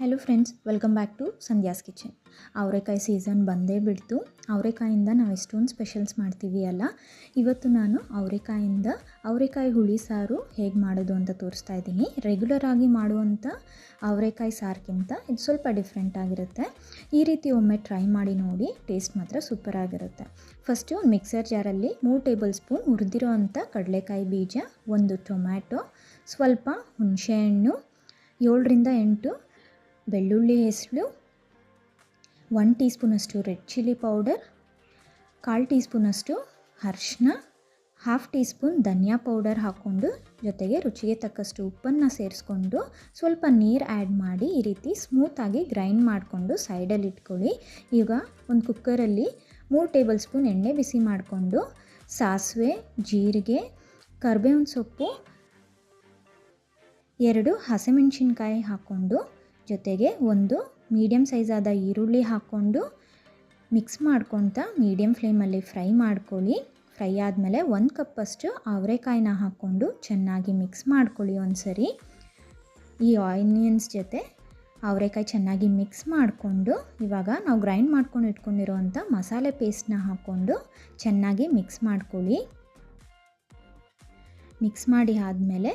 Hello friends, welcome back to Sandhya's kitchen. ಅವರೆಕಾಯಿ season ಬಂದೇ ಬಿಡ್ತು. ಅವರೆಕಾಯಿಂದ ನಾವು ಎಷ್ಟೊಂದು ಸ್ಪೆಷಲ್ಸ್ ಮಾಡ್ತೀವಿ ಅಲ್ಲ. ಇವತ್ತು ನಾನು ಅವರೆಕಾಯಿ ಹುಳಿ ಸಾರು ಹೇಗೆ ಮಾಡೋದು ಅಂತ ತೋರಿಸ್ತಾ ಇದ್ದೀನಿ. ರೆಗ್ಯುಲರ್ ಆಗಿ ಮಾಡುವಂಥ ಅವರೆಕಾಯಿ ಸಾರಿಗಿಂತ ಇದು ಸ್ವಲ್ಪ ಡಿಫ್ರೆಂಟ್ ಆಗಿರುತ್ತೆ. ಈ ರೀತಿ ಒಮ್ಮೆ ಟ್ರೈ ಮಾಡಿ ನೋಡಿ, ಟೇಸ್ಟ್ ಮಾತ್ರ ಸೂಪರ್ ಆಗಿರುತ್ತೆ. ಫಸ್ಟು ಮಿಕ್ಸರ್ ಜಾರಲ್ಲಿ 3 ಟೇಬಲ್ ಸ್ಪೂನ್ ಹುರಿದಿರೋ ಅಂಥ ಕಡಲೆಕಾಯಿ ಬೀಜ, 1 ಟೊಮ್ಯಾಟೊ, ಸ್ವಲ್ಪ ಹುಣಸೆಹಣ್ಣು, 7ರಿಂದ 8 ಬೆಳ್ಳುಳ್ಳಿ ಹೆಸರು, 1 ಟೀ ಸ್ಪೂನಷ್ಟು ರೆಡ್ ಚಿಲ್ಲಿ ಪೌಡರ್, 1/4 ಟೀ ಸ್ಪೂನಷ್ಟು ಅರಿಶಿನ, 1/2 ಟೀ ಸ್ಪೂನ್ ಧನಿಯಾ ಪೌಡರ್ ಹಾಕ್ಕೊಂಡು, ಜೊತೆಗೆ ರುಚಿಗೆ ತಕ್ಕಷ್ಟು ಉಪ್ಪನ್ನು ಸೇರಿಸ್ಕೊಂಡು ಸ್ವಲ್ಪ ನೀರು ಆ್ಯಡ್ ಮಾಡಿ ಈ ರೀತಿ ಸ್ಮೂತಾಗಿ ಗ್ರೈಂಡ್ ಮಾಡಿಕೊಂಡು ಸೈಡಲ್ಲಿ ಇಟ್ಕೊಳ್ಳಿ. ಈಗ ಒಂದು ಕುಕ್ಕರಲ್ಲಿ 3 ಟೇಬಲ್ ಸ್ಪೂನ್ ಎಣ್ಣೆ ಬಿಸಿ ಮಾಡಿಕೊಂಡು ಸಾಸಿವೆ, ಜೀರಿಗೆ, ಕರಿಬೇವಿನ ಸೊಪ್ಪು, 2 ಹಸಿಮೆಣಸಿನ್ಕಾಯಿ ಹಾಕ್ಕೊಂಡು, ಜೊತೆಗೆ 1 ಮೀಡಿಯಮ್ ಸೈಜಾದ ಈರುಳ್ಳಿ ಹಾಕ್ಕೊಂಡು ಮಿಕ್ಸ್ ಮಾಡ್ಕೊತ ಮೀಡಿಯಮ್ ಫ್ಲೇಮಲ್ಲಿ ಫ್ರೈ ಮಾಡ್ಕೊಳ್ಳಿ. ಫ್ರೈ ಆದಮೇಲೆ 1 ಕಪ್ಪಷ್ಟು ಅವರೆಕಾಯಿನ ಹಾಕ್ಕೊಂಡು ಚೆನ್ನಾಗಿ ಮಿಕ್ಸ್ ಮಾಡ್ಕೊಳ್ಳಿ. ಒಂದು ಸರಿ ಈ ಆನಿಯನ್ಸ್ ಜೊತೆ ಅವರೆಕಾಯಿ ಚೆನ್ನಾಗಿ ಮಿಕ್ಸ್ ಮಾಡಿಕೊಂಡು ಇವಾಗ ನಾವು ಗ್ರೈಂಡ್ ಮಾಡ್ಕೊಂಡು ಇಟ್ಕೊಂಡಿರೋವಂಥ ಮಸಾಲೆ ಪೇಸ್ಟ್ನ ಹಾಕ್ಕೊಂಡು ಚೆನ್ನಾಗಿ ಮಿಕ್ಸ್ ಮಾಡ್ಕೊಳ್ಳಿ. ಮಿಕ್ಸ್ ಮಾಡಿ ಆದಮೇಲೆ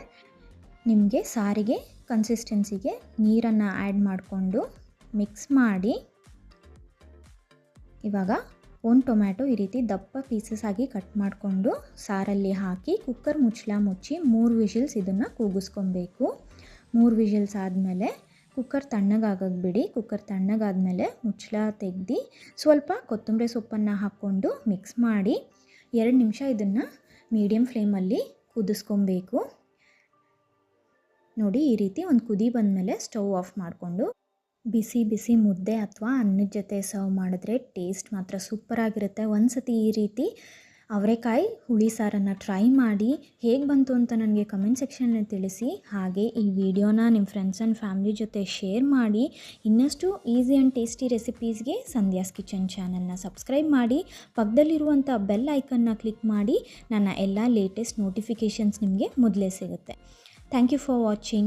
ನಿಮಗೆ ಸಾರಿಗೆ ಕನ್ಸಿಸ್ಟೆನ್ಸಿಗೆ ನೀರನ್ನು ಆ್ಯಡ್ ಮಾಡಿಕೊಂಡು ಮಿಕ್ಸ್ ಮಾಡಿ, ಇವಾಗ 1 ಟೊಮ್ಯಾಟೊ ಈ ರೀತಿ ದಪ್ಪ ಪೀಸಸ್ ಆಗಿ ಕಟ್ ಮಾಡಿಕೊಂಡು ಸಾರಲ್ಲಿ ಹಾಕಿ ಕುಕ್ಕರ್ ಮುಚ್ಚಳ ಮುಚ್ಚಿ 3 ವಿಷಲ್ಸ್ ಇದನ್ನು ಕೂಗಿಸ್ಕೊಬೇಕು. 3 ವಿಷಲ್ಸ್ ಆದಮೇಲೆ ಕುಕ್ಕರ್ ತಣ್ಣಗಾಗಕ್ಕೆ ಬಿಡಿ. ಕುಕ್ಕರ್ ತಣ್ಣಗಾದಮೇಲೆ ಮುಚ್ಚಳ ತೆಗೆದು ಸ್ವಲ್ಪ ಕೊತ್ತಂಬರಿ ಸೊಪ್ಪನ್ನು ಹಾಕ್ಕೊಂಡು ಮಿಕ್ಸ್ ಮಾಡಿ 2 ನಿಮಿಷ ಇದನ್ನು ಮೀಡಿಯಮ್ ಫ್ಲೇಮಲ್ಲಿ ಕುದಿಸ್ಕೊಬೇಕು. ನೋಡಿ, ಈ ರೀತಿ ಒಂದು ಕುದಿ ಬಂದಮೇಲೆ ಸ್ಟವ್ ಆಫ್ ಮಾಡಿಕೊಂಡು ಬಿಸಿ ಬಿಸಿ ಮುದ್ದೆ ಅಥವಾ ಅನ್ನದ ಜೊತೆ ಸರ್ವ್ ಮಾಡಿದ್ರೆ ಟೇಸ್ಟ್ ಮಾತ್ರ ಸೂಪರಾಗಿರುತ್ತೆ. ಒಂದು ಸತಿ ಈ ರೀತಿ ಅವರೆಕಾಯಿ ಹುಳಿ ಸಾರನ್ನು ಟ್ರೈ ಮಾಡಿ ಹೇಗೆ ಬಂತು ಅಂತ ನನಗೆ ಕಮೆಂಟ್ ಸೆಕ್ಷನಲ್ಲಿ ತಿಳಿಸಿ. ಹಾಗೆ ಈ ವಿಡಿಯೋನ ನಿಮ್ಮ ಫ್ರೆಂಡ್ಸ್ ಆ್ಯಂಡ್ ಫ್ಯಾಮಿಲಿ ಜೊತೆ ಶೇರ್ ಮಾಡಿ. ಇನ್ನಷ್ಟು ಈಸಿ ಆ್ಯಂಡ್ ಟೇಸ್ಟಿ ರೆಸಿಪೀಸ್ಗೆ ಸಂಧ್ಯಾಸ್ ಕಿಚನ್ ಚಾನಲ್ನ ಸಬ್ಸ್ಕ್ರೈಬ್ ಮಾಡಿ, ಪಕ್ಕದಲ್ಲಿರುವಂಥ ಬೆಲ್ ಐಕನ್ನ ಕ್ಲಿಕ್ ಮಾಡಿ. ನನ್ನ ಎಲ್ಲ ಲೇಟೆಸ್ಟ್ ನೋಟಿಫಿಕೇಷನ್ಸ್ ನಿಮಗೆ ಮೊದಲೇ ಸಿಗುತ್ತೆ. Thank you for watching.